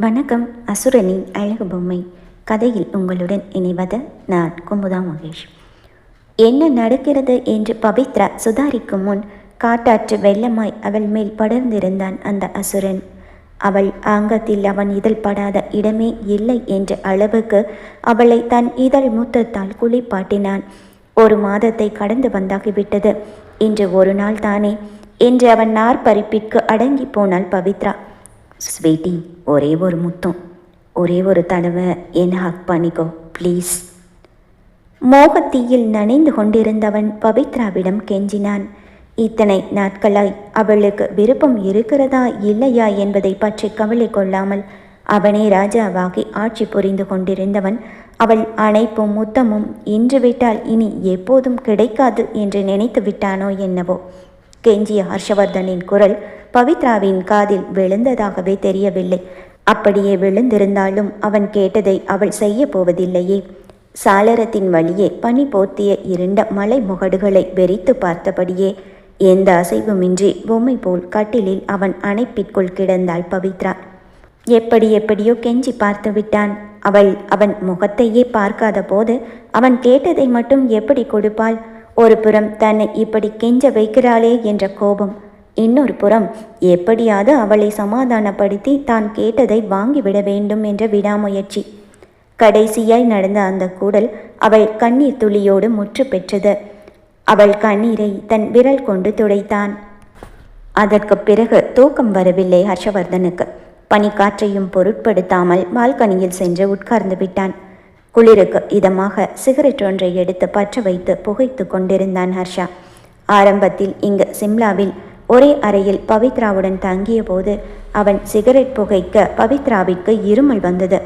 வணக்கம். அசுரனின் அழகு பொம்மை கதையில் உங்களுடன் இணைவது நான் குமுதா மகேஷ். என்ன நடக்கிறது என்று பவித்ரா சுதாரிக்கும் முன் காட்டாற்று வெள்ளமாய் அவள் மேல் படர்ந்திருந்தான் அந்த அசுரன். அவள் அங்கத்தில் அவன் இதழ் படாத இடமே இல்லை என்ற அளவுக்கு அவளை தன் இதழ் முத்தத்தால் குளிப்பாட்டினான். 1 மாதத்தை கடந்து வந்தாகிவிட்டது. இன்று ஒரு நாள் தானே என்று அவன் நாற்பறிப்பிற்கு அடங்கி போனாள் பவித்ரா. ஸ்வீட்டி, ஒரே ஒரு முத்தம், ஒரே ஒரு தடவை என்னை ஹக் பண்ணிக்கோ ப்ளீஸ். மோகத்தீயில் நனைந்து கொண்டிருந்தவன் பவித்ராவிடம் கெஞ்சினான். இத்தனை நாட்களாய் அவளுக்கு விருப்பம் இருக்கிறதா இல்லையா என்பதை பற்றி கவலை கொள்ளாமல் அவனே ராஜாவாகி ஆட்சி புரிந்து கொண்டிருந்தவன் அவள் அணைப்பும் முத்தமும் இன்று விட்டால் இனி எப்போதும் கிடைக்காது என்று நினைத்து விட்டானோ என்னவோ. கெஞ்சிய ஹர்ஷவர்தனின் குரல் பவித்ராவின் காதில் விழுந்ததாகவே தெரியவில்லை. அப்படியே விழுந்திருந்தாலும் அவன் கேட்டதை அவள் செய்ய போவதில்லையே. சாளரத்தின் வழியே பனி போர்த்திய இருண்ட மலை முகடுகளை வெறித்து பார்த்தபடியே எந்த அசைவுமின்றி பொம்மை போல் கட்டிலில் அவன் அணைப்பிற்குள் கிடந்தாள் பவித்ரா. எப்படியோ கெஞ்சி பார்த்து விட்டான். அவன் முகத்தையே பார்க்காத போது அவன் கேட்டதை மட்டும் எப்படி கொடுப்பாள்? ஒரு புறம் தன்னை இப்படி கெஞ்ச வைக்கிறாளே என்ற கோபம், இன்னொரு புறம் எப்படியாவது அவளை சமாதானப்படுத்தி தான் கேட்டதை வாங்கிவிட வேண்டும் என்ற விடாமுயற்சி. கடைசியாய் நடந்த அந்த கூடல் அவள் கண்ணீர் துளியோடு முற்று பெற்றது. அவள் கண்ணீரை தன் விரல் கொண்டு துடைத்தான். அதற்கு பிறகு தூக்கம் வரவில்லை ஹர்ஷவர்தனுக்கு. பனிக்காற்றையும் பொருட்படுத்தாமல் பால்கனியில் சென்று உட்கார்ந்து விட்டான். குளிருக்கு இதமாக சிகரெட் ஒன்றை எடுத்து பற்ற வைத்து புகைத்து கொண்டிருந்தான் ஹர்ஷா. ஆரம்பத்தில் இங்கு சிம்லாவில் ஒரே அறையில் பவித்ராவுடன் தங்கிய போது அவன் சிகரெட் புகைக்க பவித்ராவிற்கு இருமல் வந்தது.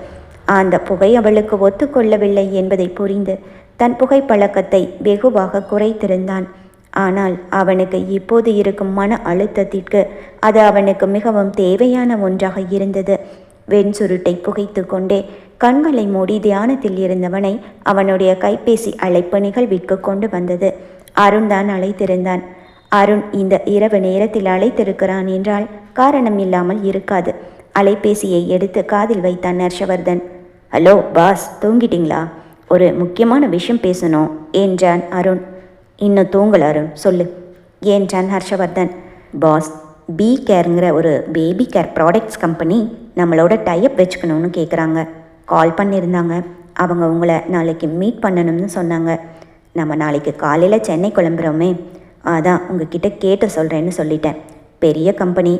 அந்த புகை அவளுக்கு ஒத்துக்கொள்ளவில்லை என்பதை புரிந்து தன் புகைப்பழக்கத்தை வெகுவாக குறைத்திருந்தான். ஆனால் அவனுக்கு இப்போது இருக்கும் மன அழுத்தத்திற்கு அது அவனுக்கு மிகவும் தேவையான ஒன்றாக இருந்தது. வெண் சுருட்டை புகைத்து கொண்டே கண்களை மூடி தியானத்தில் இருந்தவனை அவனுடைய கைபேசி அழைப்பு நிகழ்விற்கு கொண்டு வந்தது. அருண் தான் அழைத்திருந்தான். அருண் இந்த இரவு நேரத்தில் அழைத்திருக்கிறான் என்றால் காரணம் இல்லாமல் இருக்காது. அலைபேசியை எடுத்து காதில் வைத்தான் ஹர்ஷவர்தன். Hello boss, தூங்கிட்டீங்களா? ஒரு முக்கியமான விஷயம் பேசணும் என்றான் அருண். இன்னும் தூங்கல அருண், சொல்லு என்றான் ஹர்ஷவர்தன். பாஸ், பி கேருங்கிற ஒரு பேபி கேர் ப்ராடக்ட்ஸ் கம்பெனி நம்மளோட டைப் வச்சுக்கணும்னு கேட்குறாங்க. கால் பண்ணியிருந்தாங்க. அவங்க உங்களை நாளைக்கு மீட் பண்ணணும்னு சொன்னாங்க. நம்ம நாளைக்கு காலையில் சென்னை கிளம்புறோமே, அதான் உங்ககிட்ட கேட்டு சொல்கிறேன்னு சொல்லிட்டேன். பெரிய கம்பெனி,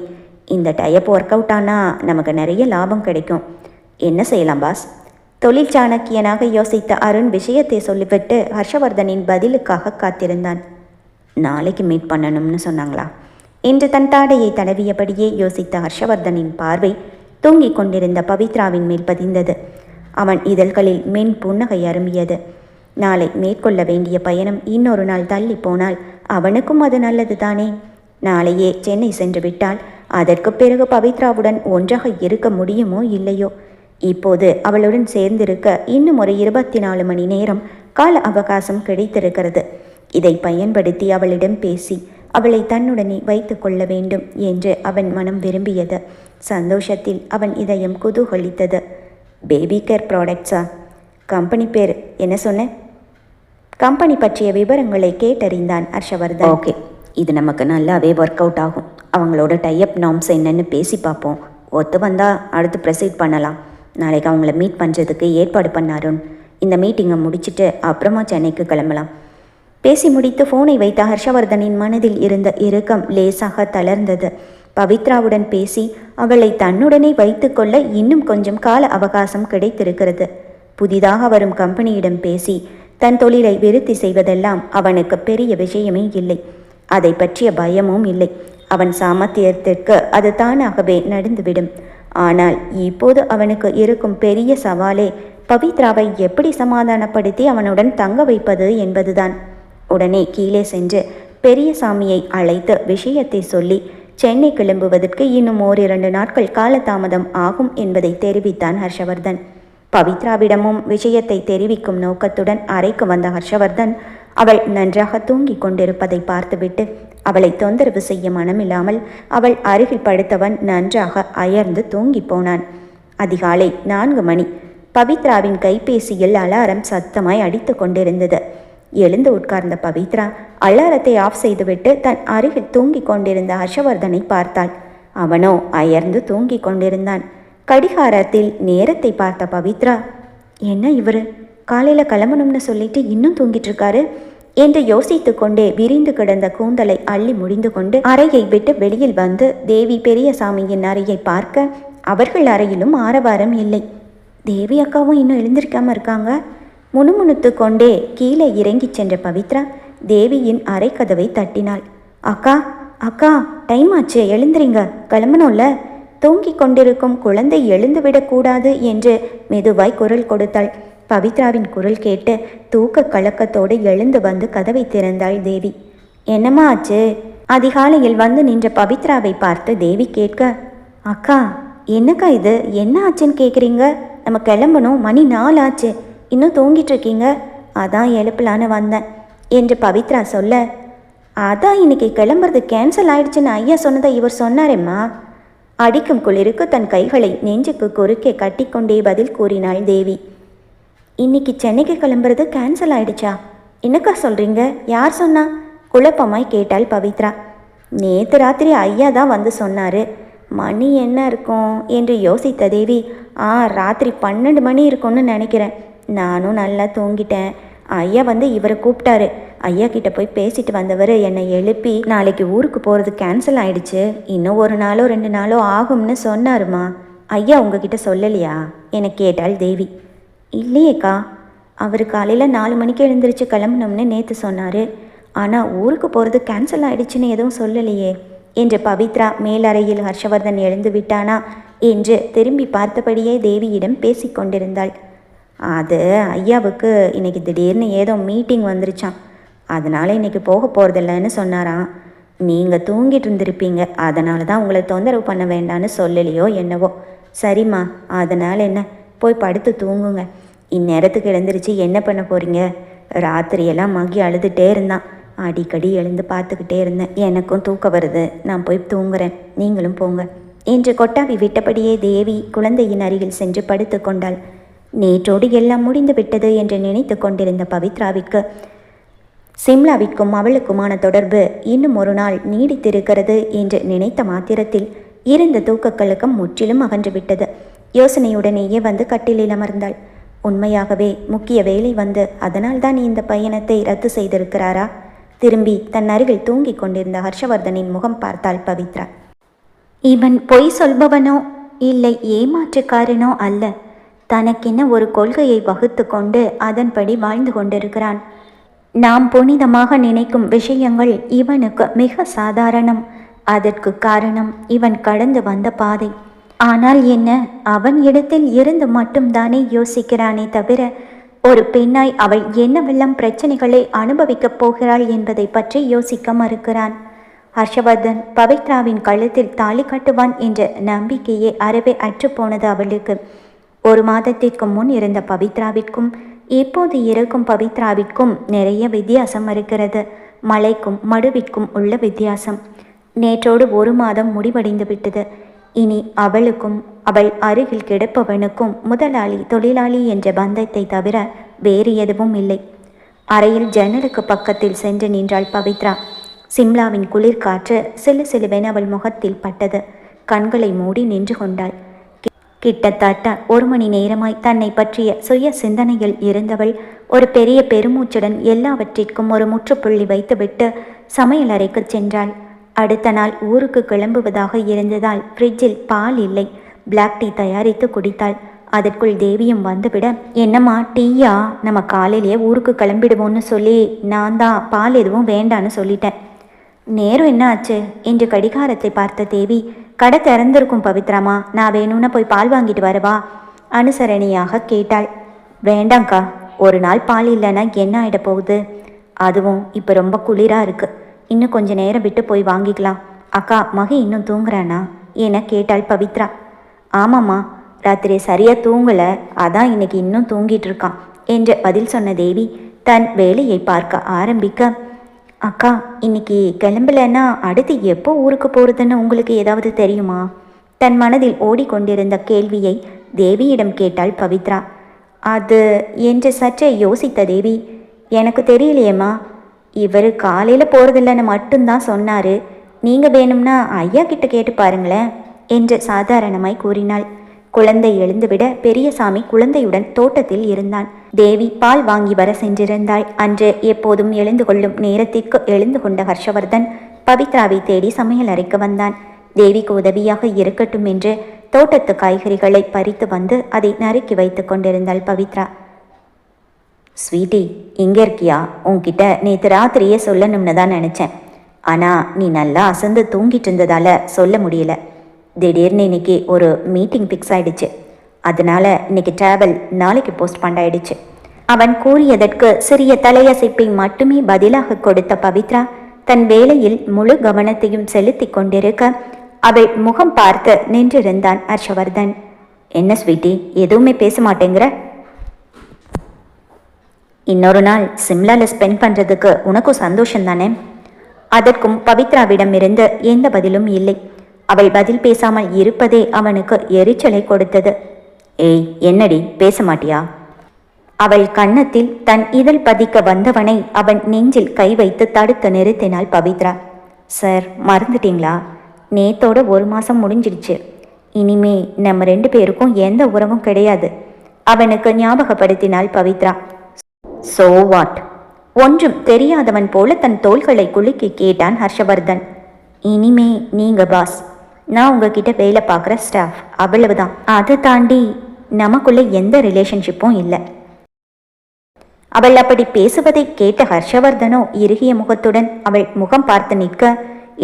இந்த டைப் ஒர்க் அவுட் ஆனால் நமக்கு நிறைய லாபம் கிடைக்கும். என்ன செய்யலாம் பாஸ்? தொழில் சாணக்கியனாக யோசித்த அருண் விஷயத்தை சொல்லிவிட்டு ஹர்ஷவர்தனின் பதிலுக்காக காத்திருந்தான். நாளைக்கு மீட் பண்ணணும்னு சொன்னாங்களா என்று தன் தாடையை தடவியபடியே யோசித்த ஹர்ஷவர்தனின் பார்வை தூங்கிக் கொண்டிருந்த பவித்ராவின் மேல் பதிந்தது. அவன் இதழ்களில் மென் புன்னகை அரும்பியது. நாளை மேற்கொள்ள வேண்டிய பயணம் இன்னொரு நாள் தள்ளி போனால் அவனுக்கும் அது நல்லது தானே. நாளையே சென்னை சென்று விட்டால் அதற்கு பிறகு பவித்ராவுடன் ஒன்றாக இருக்க முடியுமோ இல்லையோ. இப்போது அவளுடன் சேர்ந்திருக்க இன்னும் ஒரு 24 மணி நேரம் கால அவகாசம் கிடைத்திருக்கிறது. இதை பயன்படுத்தி அவளிடம் பேசி அவளை தன்னுடனே வைத்து கொள்ள வேண்டும் என்று அவன் மனம் விரும்பியது. சந்தோஷத்தில் அவன் இதயம் குதூகலித்தது. பேபி கேர் ப்ராடக்ட்ஸா? கம்பெனி பேர் என்ன சொன்ன? கம்பெனி பற்றிய விவரங்களை கேட்டறிந்தான் ஹர்ஷவர்தன். ஓகே, இது நமக்கு நல்லாவே ஒர்க் அவுட் ஆகும். அவங்களோட டைப் நார்ம்ஸ் என்னன்னு பேசி பார்ப்போம். ஒத்து வந்தால் அடுத்து ப்ரொசீட் பண்ணலாம். நாளைக்கு அவங்கள மீட் பண்ணுறதுக்கு ஏற்பாடு பண்ணாருன். இந்த மீட்டிங்கை முடிச்சுட்டு அப்புறமா சென்னைக்கு கிளம்பலாம். பேசி முடித்து ஃபோனை வைத்த ஹர்ஷவர்தனின் மனதில் இருந்த இறுக்கம் லேசாக தளர்ந்தது. பவித்ராவுடன் பேசி அவளை தன்னுடனே வைத்து கொள்ள இன்னும் கொஞ்சம் கால அவகாசம் கிடைத்திருக்கிறது. புதிதாக வரும் கம்பெனியிடம் பேசி தன் தொழிலை விருத்தி செய்வதெல்லாம் அவனுக்கு பெரிய விஷயமே இல்லை. அதை பற்றிய பயமும் இல்லை. அவன் சாமர்த்தியத்திற்கு அது தானாகவே நடந்துவிடும். ஆனால் இப்போது அவனுக்கு இருக்கும் பெரிய சவாலே பவித்ராவை எப்படி சமாதானப்படுத்தி அவனுடன் தங்க வைப்பது என்பதுதான். உடனே கீழே சென்று பெரியசாமியை அழைத்து விஷயத்தை சொல்லி சென்னை கிளம்புவதற்கு இன்னும் 1-2 நாட்கள் காலதாமதம் ஆகும் என்பதை தெரிவித்தான் ஹர்ஷவர்தன். பவித்ராவிடமும் விஷயத்தை தெரிவிக்கும் நோக்கத்துடன் அறைக்கு வந்த ஹர்ஷவர்தன் அவள் நன்றாக தூங்கி கொண்டிருப்பதை பார்த்துவிட்டு அவளை தொந்தரவு செய்ய மனமில்லாமல் அவள் அருகில் படுத்தவன் நன்றாக அயர்ந்து தூங்கி போனான். அதிகாலை 4 மணி. பவித்ராவின் கைபேசியில் அலாரம் சத்தமாய் அடித்து கொண்டிருந்தது. எழுந்து உட்கார்ந்த பவித்ரா அலாரத்தை ஆஃப் செய்துவிட்டு தன் அருகில் தூங்கிக் கொண்டிருந்த ஹர்ஷவர்தனை பார்த்தாள். அவனோ அயர்ந்து தூங்கிக் கொண்டிருந்தான். கடிகாரத்தில் நேரத்தை பார்த்த பவித்ரா, என்ன இவரு காலையில் கிளம்பணும்னு சொல்லிட்டு இன்னும் தூங்கிட்டு இருக்காரு என்று யோசித்து கொண்டே விரிந்து கிடந்த கூந்தலை அள்ளி முடிந்து கொண்டு அறையை விட்டு வெளியில் வந்து தேவி பெரியசாமியின் அறையை பார்க்க அவர்கள் அறையிலும் ஆரவாரம் இல்லை. தேவி அக்காவும் இன்னும் எழுந்திருக்காம இருக்காங்க. முணுமுணுத்து கொண்டே கீழே இறங்கி சென்ற பவித்ரா தேவியின் அறை கதவை தட்டினாள். அக்கா அக்கா, டைம் ஆச்சு, எழுந்துறீங்க, கிளம்பணும்ல. தூங்கிக் கொண்டிருக்கும் குழந்தை எழுந்துவிடக்கூடாது என்று மெதுவாய் குரல் கொடுத்தாள். பவித்ராவின் குரல் கேட்டு தூக்க கலக்கத்தோடு எழுந்து வந்து கதவை திறந்தாள் தேவி. என்னம்மா ஆச்சு? அதிகாலையில் வந்து நின்ற பவித்ராவை பார்த்து தேவி கேட்க, அக்கா என்னக்கா இது, என்ன ஆச்சுன்னு கேட்குறீங்க? நம்ம கிளம்பணும், மணி 4 ஆச்சு, இன்னும் தூங்கிட்டு இருக்கீங்க, அதான் எழுப்பலான்னு வந்தேன் என்று பவித்ரா சொல்ல, அதான் இன்னைக்கு கிளம்புறது கேன்சல் ஆயிடுச்சுன்னு ஐயா சொன்னதை இவர் சொன்னாரேம்மா. அடிக்கும் குளிருக்கு தன் கைகளை நெஞ்சுக்கு குறுக்கே கட்டிக்கொண்டே பதில் கூறினாள் தேவி. இன்னைக்கு சென்னைக்கு கிளம்புறது கேன்சல் ஆயிடுச்சா? என்னக்கா சொல்கிறீங்க? யார் சொன்னா? குழப்பமாய் கேட்டாள் பவித்ரா. நேற்று ராத்திரி ஐயா தான் வந்து சொன்னார். மணி என்ன இருக்கும் என்று யோசித்த தேவி, ராத்திரி 12 மணி இருக்கும்னு நினைக்கிறேன். நானும் நல்லா தூங்கிட்டேன். ஐயா வந்து இவரை கூப்பிட்டாரு. ஐயா கிட்ட போய் பேசிட்டு வந்தவர் என்னை எழுப்பி நாளைக்கு ஊருக்கு போகிறது கேன்சல் ஆயிடுச்சு, இன்னும் 1 நாளோ 2 நாளோ ஆகும்னு சொன்னாருமா. ஐயா உங்ககிட்ட சொல்லலையா என கேட்டாள் தேவி. இல்லையேக்கா, அவர் காலையில் 4 மணிக்கு எழுந்திரிச்சு கிளம்பணும்னு நேற்று சொன்னார். ஆனால் ஊருக்கு போகிறது கேன்சல் ஆயிடுச்சுன்னு எதுவும் சொல்லலையே என்று பவித்ரா மேலறையில் ஹர்ஷவர்தன் எழுந்து விட்டானா என்று திரும்பி பார்த்தபடியே தேவியிடம் பேசிக்கொண்டிருந்தாள். அது ஐயாவுக்கு இன்னைக்கு திடீர்னு ஏதோ மீட்டிங் வந்துருச்சான், அதனால் இன்னைக்கு போக போகிறதில்லன்னு சொன்னாராம். நீங்கள் தூங்கிட்டு இருந்திருப்பீங்க, அதனால தான் உங்களை தொந்தரவு பண்ண வேண்டான்னு சொல்லலையோ என்னவோ. சரிம்மா, அதனால் என்ன, போய் படுத்து தூங்குங்க. இந்நேரத்துக்கு எழுந்திரிச்சு என்ன பண்ண போகிறீங்க? ராத்திரியெல்லாம் மகி அழுதுகிட்டே இருந்தான், அடிக்கடி எழுந்து பார்த்துக்கிட்டே இருந்தேன். எனக்கும் தூக்கம் வருது, நான் போய் தூங்குறேன், நீங்களும் போங்க என்று கொட்டாவி விட்டபடியே தேவி குழந்தையின் அருகில் சென்று படுத்து கொண்டாள். நேற்றோடு எல்லாம் முடிந்து விட்டது என்று நினைத்து கொண்டிருந்த பவித்ராவிற்கு சிம்லாவிற்கும் அவளுக்குமான தொடர்பு இன்னும் ஒரு நாள் நீடித்திருக்கிறது என்று நினைத்த மாத்திரத்தில் இருந்த தூக்கக்கலக்கம் முற்றிலும் அகன்றுவிட்டது. யோசனையுடனேயே வந்து கட்டிலில் அமர்ந்தாள். உண்மையாகவே முக்கிய வேலை வந்து அதனால் தான் இந்த பயணத்தை ரத்து செய்திருக்கிறாரா? திரும்பி தன் அருகில் தூங்கிக் கொண்டிருந்த ஹர்ஷவர்தனின் முகம் பார்த்தாள் பவித்ரா. இவன் பொய் சொல்பவனோ இல்லை ஏமாற்றுக்காரனோ அல்ல. தனக்கென ஒரு கொள்கையை வகுத்து கொண்டு அதன்படி வாழ்ந்து கொண்டிருக்கிறான். நாம் புனிதமாக நினைக்கும் விஷயங்கள் இவனுக்கு மிக சாதாரணம். அதற்கு காரணம் இவன் கடந்து வந்த பாதை. ஆனால் என்ன, அவன் இடத்தில் இருந்து மட்டும்தானே யோசிக்கிறானே தவிர ஒரு பெண்ணாய் அவள் என்னவெல்லாம் பிரச்சனைகளை அனுபவிக்கப் போகிறாள் என்பதை பற்றி யோசிக்க மறுக்கிறான். ஹர்ஷவர்தன் பவித்ராவின் கழுத்தில் தாலி கட்டுவான் என்ற நம்பிக்கையே அறவே அற்றுப்போனது அவளுக்கு. 1 மாதத்திற்கு முன் இருந்த பவித்ராவிற்கும் இப்போது இருக்கும் பவித்ராவிற்கும் நிறைய வித்தியாசம் இருக்கிறது. மலைக்கும் மடுவிற்கும் உள்ள வித்தியாசம். நேற்றோடு 1 மாதம் முடிவடைந்து விட்டது. இனி அவளுக்கும் அவள் அருகில் கிடப்பவனுக்கும் முதலாளி தொழிலாளி என்ற பந்தத்தை தவிர வேறு எதுவும் இல்லை. அறையில் ஜன்னலுக்கு பக்கத்தில் சென்று நின்றாள் பவித்ரா. சிம்லாவின் குளிர்காற்று சிலு சிலுவென அவள் முகத்தில் பட்டது. கண்களை மூடி நின்று கொண்டாள். கிட்டத்தட்ட 1 மணி நேரமாய் தன்னை பற்றிய சுய சிந்தனையில் இருந்தவள் ஒரு பெரிய பெருமூச்சுடன் எல்லாவற்றிற்கும் ஒரு முற்றுப்புள்ளி வைத்துவிட்டு சமையலறைக்கு சென்றாள். அடுத்த நாள் ஊருக்கு கிளம்புவதாக இருந்ததால் ஃப்ரிட்ஜில் பால் இல்லை. பிளாக் டீ தயாரித்து குடித்தாள். அதற்குள் தேவியும் வந்துவிட, என்னம்மா டீயா? நம்ம காலையிலேயே ஊருக்கு கிளம்பிடுவோன்னு சொல்லி நான் தான் பால் எதுவும் வேண்டான்னு சொல்லிட்டேன். நேரம் என்ன ஆச்சு என்று கடிகாரத்தை பார்த்த தேவி, கடை திறந்திருக்கும் பவித்ராமா, நான் வேணும்னா போய் பால் வாங்கிட்டு வரவா? அனுசரணையாக கேட்டாள். வேண்டாங்க்கா, 1 நாள் பால் இல்லைன்னா என்ன ஆகிட போகுது? அதுவும் இப்போ ரொம்ப குளிராக இருக்குது, இன்னும் கொஞ்சம் நேரம் விட்டு போய் வாங்கிக்கலாம். அக்கா, மகி இன்னும் தூங்குறானா என கேட்டாள் பவித்ரா. ஆமாம்மா, ராத்திரி சரியாக தூங்கலை, அதான் இன்னைக்கு இன்னும் தூங்கிட்டு இருக்கான் என்று பதில் சொன்ன தேவி தன் வேலையை பார்க்க ஆரம்பிக்க, அக்கா இன்னைக்கு கிளம்பலன்னா அடுத்து எப்போ ஊருக்கு போகிறதுன்னு உங்களுக்கு ஏதாவது தெரியுமா? தன் மனதில் ஓடிக்கொண்டிருந்த கேள்வியை தேவியிடம் கேட்டாள் பவித்ரா. அது என்று சற்றே யோசித்த தேவி, எனக்கு தெரியலையேம்மா, இவர் காலையில் போகிறதில்லன்னு மட்டும்தான் சொன்னார். நீங்கள் வேணும்னா ஐயா கிட்ட கேட்டு பாருங்களேன் என்று சாதாரணமாய் கூறினாள். குழந்தை எழுந்துவிட பெரியசாமி குழந்தையுடன் தோட்டத்தில் இருந்தான். தேவி பால் வாங்கி வர சென்றிருந்தாள். அன்று எப்போதும் எழுந்து கொள்ளும் நேரத்திற்கு எழுந்து கொண்ட ஹர்ஷவர்தன் பவித்ராவை தேடி சமையல் அறைக்கு வந்தான். தேவிக்கு உதவியாக இருக்கட்டும் என்று தோட்டத்து காய்கறிகளை பறித்து வந்து அதை நறுக்கி வைத்து கொண்டிருந்தாள் பவித்ரா. ஸ்வீட்டி, இங்கே இருக்கியா? உன்கிட்ட நேற்று ராத்திரியே சொல்லணும்னு தான் நினச்சேன். ஆனால் நீ நல்லா அசந்து தூங்கிட்டு இருந்ததால் சொல்ல முடியல. திடீர்னு இன்னைக்கு ஒரு மீட்டிங் ஃபிக்ஸ் ஆயிடுச்சு. அதனால இன்னைக்கு டிராவல் நாளைக்கு போஸ்ட் பண்ணாயிடுச்சு. அவன் கூறியதற்கு சிறிய தலையசைப்பை மட்டுமே பதிலாக கொடுத்த பவித்ரா தன் வேலையில் முழு கவனத்தையும் செலுத்தி கொண்டிருக்க அவள் முகம் பார்த்து நின்றிருந்தான் ஹர்ஷவர்தன். என்ன ஸ்வீட்டி, எதுவுமே பேச மாட்டேங்கிற? இன்னொரு நாள் சிம்லாவில் ஸ்பெண்ட் பண்ணுறதுக்கு உனக்கும் சந்தோஷம் தானே? அதற்கும் பவித்ராவிடமிருந்து எந்த பதிலும் இல்லை. அவள் பதில் பேசாமல் இருப்பதே அவனுக்கு எரிச்சலை கொடுத்தது. ஏய், என்னடி பேச மாட்டியா? அவள் கன்னத்தில் தன் இதழ் பதிக்க வந்தவனை அவன் நெஞ்சில் கை வைத்து தடுத்து நிறுத்தினாள் பவித்ரா. சார், மறந்துட்டீங்களா? நேத்தோட 1 மாதம் முடிஞ்சிடுச்சு. இனிமே நம்ம 2 பேருக்கும் எந்த உறவும் கிடையாது. அவனுக்கு ஞாபகப்படுத்தினாள் பவித்ரா. So what? ஒன்றும் தெரியாதவன் போல தன் தோள்களை குலுக்கி கேட்டான் ஹர்ஷவர்தன். இனிமே நீங்க பாஸ், நான் உங்ககிட்ட வேலை பார்க்குற ஸ்டாஃப், அவ்வளவுதான். அதை தாண்டி நமக்குள்ள எந்த ரிலேஷன்ஷிப்பும் இல்லை. அவள் அப்படி பேசுவதை கேட்ட ஹர்ஷவர்தனோ இறுகிய முகத்துடன் அவள் முகம் பார்த்து நிற்க,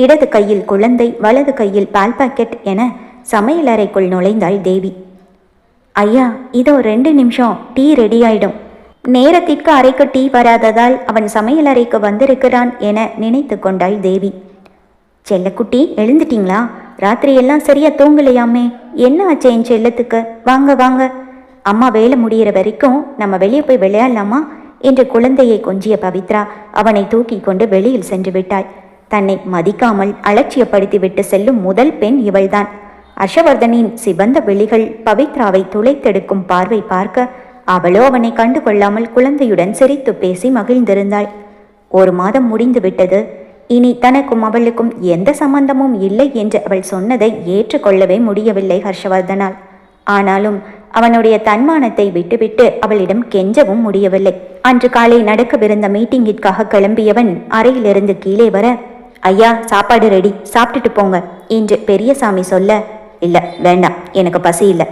இடது கையில் குழந்தை, வலது கையில் பால் பாக்கெட் என சமையலறைக்குள் நுழைந்தாள் தேவி. ஐயா, இதோ 2 நிமிஷம் டீ ரெடி ஆயிடும். நேரத்திற்கு அறைக்கு டீ வராததால் அவன் சமையலறைக்கு வந்திருக்கிறான் என நினைத்து கொண்டாள் தேவி. செல்லக்குட்டி, எழுந்துட்டீங்களா? ராத்திரியெல்லாம் சரியா தூங்கலையாமே, என்ன ஆச்சு என் செல்லத்துக்கு? வாங்க வாங்க, அம்மா வேலை முடிகிற வரைக்கும் நம்ம வெளியே போய் விளையாடலாமா என்று குழந்தையை கொஞ்சிய பவித்ரா அவனை தூக்கி கொண்டு வெளியில் சென்று விட்டாள். தன்னை மதிக்காமல் அலட்சியப்படுத்திவிட்டு செல்லும் முதல் பெண் இவள்தான். ஹர்ஷவர்தனின் சிவந்த விழிகள் பவித்ராவை துளைத்தெடுக்கும் பார்வை பார்க்க அவளோ அவனை கண்டு கொள்ளாமல் குழந்தையுடன் சிரித்து பேசி மகிழ்ந்திருந்தாள். 1 மாதம் முடிந்து விட்டது. இனி தனக்கும் அவளுக்கும் எந்த சம்பந்தமும் இல்லை என்று அவள் சொன்னதை ஏற்றுக்கொள்ளவே முடியவில்லை ஹர்ஷவர்தனால். ஆனாலும் அவனுடைய தன்மானத்தை விட்டுவிட்டு அவளிடம் கெஞ்சவும் முடியவில்லை. அன்று காலை நடக்கவிருந்த மீட்டிங்கிற்காக கிளம்பியவன் அறையிலிருந்து கீழே வர, ஐயா, சாப்பாடு ரெடி, சாப்பிட்டுட்டு போங்க என்று பெரியசாமி சொல்ல, இல்லை வேண்டாம், எனக்கு பசி இல்லை.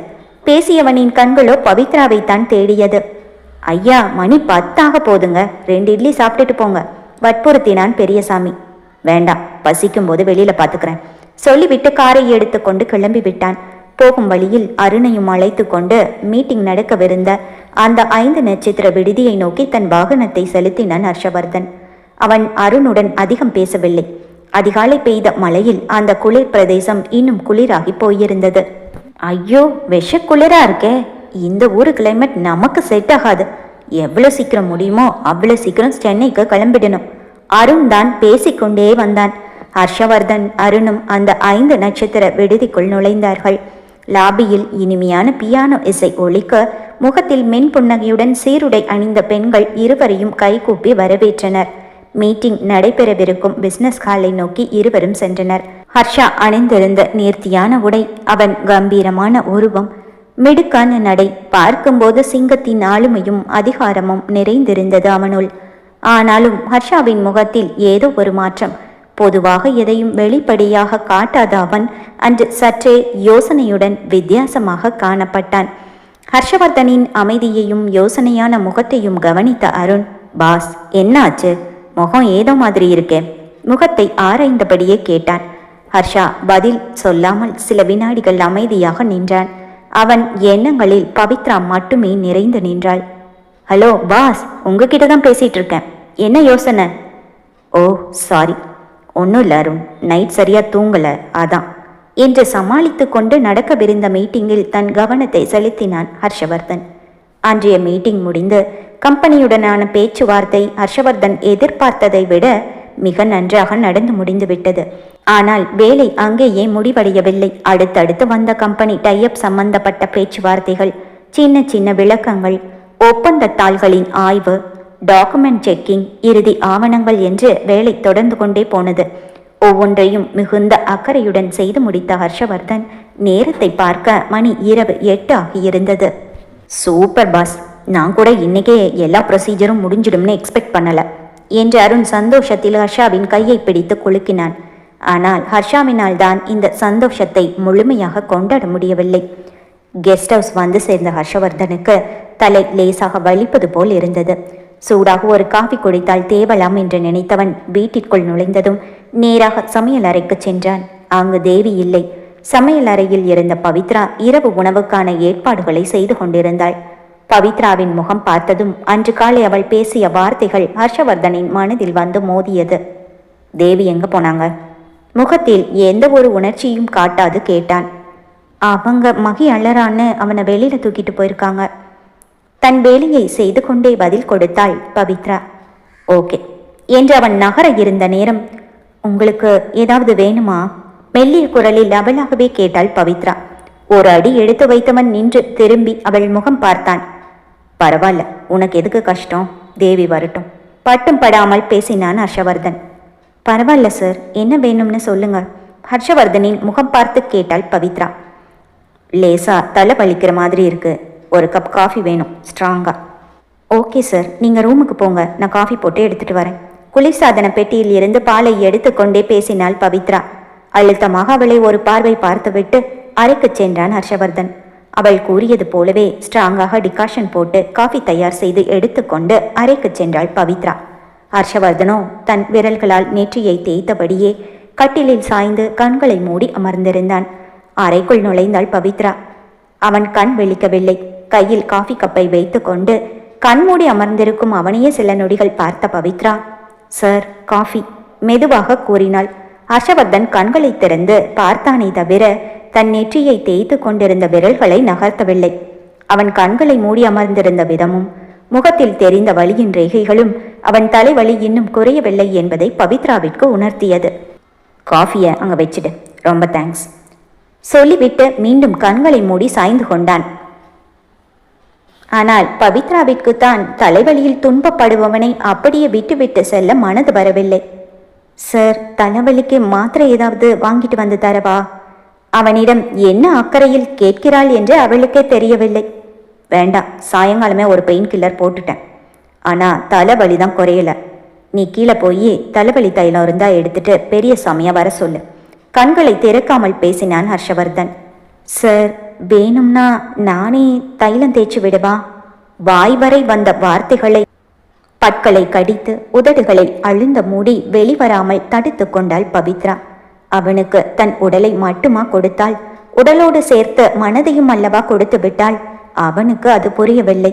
பேசியவனின் கண்களோ பவித்ராவை தான் தேடியது. ஐயா, மணி 10 போதுங்க, 2 இட்லி சாப்பிட்டுட்டு போங்க வற்புறுத்தினான் பெரியசாமி. வேண்டாம், பசிக்கும் போது வெளியில பார்த்துக்கிறேன் சொல்லிவிட்டு காரை எடுத்து கொண்டு கிளம்பி விட்டான். போகும் வழியில் அருணையும் அழைத்து கொண்டு மீட்டிங் நடக்கவிருந்த அந்த 5 நட்சத்திர விடுதியை நோக்கி தன் வாகனத்தை செலுத்தினான் ஹர்ஷவர்தன். அவன் அருணுடன் அதிகம் பேசவில்லை. அதிகாலை பெய்த மழையில் அந்த குளிர் பிரதேசம் இன்னும் குளிராகி போயிருந்தது. ஐயோ, விஷ குளிரா இருக்கே, இந்த ஊர் கிளைமேட் நமக்கு செட் ஆகாது. எவ்வளோ சீக்கிரம் முடியுமோ அவ்வளோ சீக்கிரம் சென்னைக்கு கிளம்பிடணும். அருண் தான் பேசிக்கொண்டே வந்தான். ஹர்ஷவர்தன் அருணும் அந்த 5 நட்சத்திர விடுதிக்குள் நுழைந்தார்கள். லாபியில் இனிமையான பியானோ இசை ஒலிக்க முகத்தில் மென் புன்னகையுடன் சீருடை அணிந்த பெண்கள் இருவரையும் கைகூப்பி வரவேற்றனர். மீட்டிங் நடைபெறவிருக்கும் பிசினஸ் ஹாலை நோக்கி இருவரும் சென்றனர். ஹர்ஷா அணிந்திருந்த நேர்த்தியான உடை, அவன் கம்பீரமான உருவம், மிடுக்கான நடை பார்க்கும்போது சிங்கத்தின் ஆளுமையும் அதிகாரமும் நிறைந்திருந்தது அவனுள். ஆனாலும் ஹர்ஷாவின் முகத்தில் ஏதோ ஒரு மாற்றம். பொதுவாக எதையும் வெளிப்படையாக காட்டாத அவன் அன்று சற்றே யோசனையுடன் வித்தியாசமாக காணப்பட்டான். ஹர்ஷவர்தனின் அமைதியையும் யோசனையான முகத்தையும் கவனித்த அருண், பாஸ், என்னாச்சு? முகம் ஏதோ மாதிரி இருக்கே. முகத்தை ஆராய்ந்தபடியே கேட்டான். ஹர்ஷா பதில் சொல்லாமல் சில வினாடிகள் அமைதியாக நின்றான். அவன் எண்ணங்களில் பவித்ரா மட்டுமே நிறைந்து நின்றாள். ஹலோ பாஸ், உங்ககிட்ட தான் பேசிட்டு இருக்கேன். என்ன யோசனை? ஓ சாரி, ஒன்றும் இல்லை அருண், நைட் சரியா தூங்கலை, அதான் என்று சமாளித்து கொண்டு நடக்கவிருந்த மீட்டிங்கில் தன் கவனத்தை செலுத்தினான் ஹர்ஷவர்தன். அன்றைய மீட்டிங் முடிந்து கம்பெனியுடனான பேச்சுவார்த்தை ஹர்ஷவர்தன் எதிர்பார்த்ததை விட மிக நன்றாக நடந்து முடிந்துவிட்டது. ஆனால் வேலை அங்கேயே முடிவடையவில்லை. அடுத்தடுத்து வந்த கம்பெனி டைப் சம்பந்தப்பட்ட பேச்சுவார்த்தைகள், சின்ன சின்ன விளக்கங்கள், ஒப்பந்த தாள்களின் ஆய்வு, டாக்குமெண்ட் செக்கிங், இறுதி ஆவணங்கள் என்று வேலை தொடர்ந்து கொண்டே போனது. ஒவ்வொன்றையும் மிகுந்த அக்கறையுடன் செய்து முடித்த ஹர்ஷவர்தன் நேரத்தை பார்க்க மணி இரவு 8 ஆகியிருந்தது. சூப்பர் பாஸ், நான் கூட இன்னைக்கே எல்லா ப்ரொசீஜரும் முடிஞ்சிடும்னு எக்ஸ்பெக்ட் பண்ணல என்று அருண் சந்தோஷத்தில் ஹர்ஷாவின் கையை பிடித்து குலுக்கினான். ஆனால் ஹர்ஷாவினால் தான் இந்த சந்தோஷத்தை முழுமையாக கொண்டாட முடியவில்லை. கெஸ்ட் ஹவுஸ் வந்து சேர்ந்த ஹர்ஷவர்தனுக்கு தலை லேசாக வலிப்பது போல் இருந்தது. சூடாக ஒரு காஃபி குடித்தால் தேவலாம் என்று நினைத்தவன் வீட்டிற்குள் நுழைந்ததும் நேராக சமையல் அறைக்கு சென்றான். அங்கு தேவி இல்லை. சமையல் அறையில் இருந்த பவித்ரா இரவு உணவுக்கான ஏற்பாடுகளை செய்து கொண்டிருந்தாள். பவித்ராவின் முகம் பார்த்ததும் அன்று காலை அவள் பேசிய வார்த்தைகள் ஹர்ஷவர்தனின் மனதில் வந்து மோதியது. தேவி எங்க போனாங்க? முகத்தில் எந்த ஒரு உணர்ச்சியும் காட்டாது கேட்டான். அவங்க மகி அழறான்னு அவனை வெளியில தூக்கிட்டு போயிருக்காங்க. தன் வேலையை செய்து கொண்டே பதில் கொடுத்தாள் பவித்ரா. ஓகே என்று அவன் நகர இருந்த நேரம், உங்களுக்கு ஏதாவது வேணுமா? மெல்லிய குரலில் அவளாகவே கேட்டாள் பவித்ரா. ஒரு அடி எடுத்து வைத்தவன் நின்று திரும்பி அவள் முகம் பார்த்தான். பரவாயில்ல, உனக்கு எதுக்கு கஷ்டம்? தேவி வரட்டும். பட்டும் படாமல் பேசினான் ஹர்ஷவர்தன். பரவாயில்ல சார், என்ன வேணும்னு சொல்லுங்க. ஹர்ஷவர்தனின் முகம் பார்த்து கேட்டாள் பவித்ரா. லேசா தலை வலிக்கிற மாதிரி இருக்கு, ஒரு கப் காஃபி வேணும், ஸ்ட்ராங்கா. ஓகே சார், நீங்கள் ரூமுக்கு போங்க, நான் காஃபி போட்டு எடுத்துட்டு வரேன். குளிர்சாதன பெட்டியில் இருந்து பாலை எடுத்துக்கொண்டே பேசினாள் பவித்ரா. அழுத்தமாக அவளை ஒரு பார்வை பார்த்துவிட்டு அறைக்கு சென்றான் ஹர்ஷவர்தன். அவள் கூறியது போலவே ஸ்ட்ராங்காக டிகாஷன் போட்டு காஃபி தயார் செய்து எடுத்துக்கொண்டு அறைக்கு சென்றாள் பவித்ரா. ஹர்ஷவர்தனோ தன் விரல்களால் நெற்றியை தேய்த்தபடியே கட்டிலில் சாய்ந்து கண்களை மூடி அமர்ந்திருந்தான். அறைக்குள் நுழைந்தாள் பவித்ரா. அவன் கண் விழிக்கவில்லை. கையில் காஃபி கப்பை வைத்து கொண்டு கண்மூடி அமர்ந்திருக்கும் அவனையே சில நொடிகள் பார்த்த பவித்ரா, சார் காஃபி மெதுவாக கூறினாள். ஹர்ஷவர்தன் கண்களை திறந்து பார்த்தானே தவிர தன் நெற்றியை தேய்த்து கொண்டிருந்த விரல்களை நகர்த்தவில்லை. அவன் கண்களை மூடி அமர்ந்திருந்த விதமும் முகத்தில் தெரிந்த வலியின் ரேகைகளும் அவன் தலைவலி இன்னும் குறையவில்லை என்பதை பவித்ராவிற்கு உணர்த்தியது. காஃபியை அங்க வச்சிடு, ரொம்ப தேங்க்ஸ் சொல்லிவிட்டு மீண்டும் கண்களை மூடி சாய்ந்து கொண்டான். ஆனால் பவித்ராவிற்கு தான் தலைவலியில் துன்பப்படுபவனை அப்படியே விட்டுவிட்டு செல்ல மனது வரவில்லை. சார், தலைவலிக்கு மாத்திரை ஏதாவது வாங்கிட்டு வந்து தரவா? அவனிடம் என்ன அக்கறையில் கேட்கிறாள் என்று அவளுக்கே தெரியவில்லை. வேண்டாம், சாயங்காலமே ஒரு பெயின் கில்லர் போட்டுட்டேன். ஆனால் தலைவலி தான் குறையல. நீ கீழே போய் தலைவலி தைலம் இருந்தா எடுத்துட்டு பெரிய சாமியா வர சொல்லு. கண்களை திறக்காமல் பேசினான் ஹர்ஷவர்தன். சார், வேணும்னா நானே தைலம் தேய்ச்சி விடுவா? வாய் வரை வந்த வார்த்தைகளை பற்களை கடித்து உதடுகளை அழுந்த மூடி வெளிவராமல் தடுத்து கொண்டாள் பவித்ரா. அவனுக்கு தன் உடலை மட்டுமா கொடுத்தாள்? உடலோடு சேர்த்து மனதையும் அல்லவா கொடுத்து விட்டாள்? அவனுக்கு அது புரியவில்லை.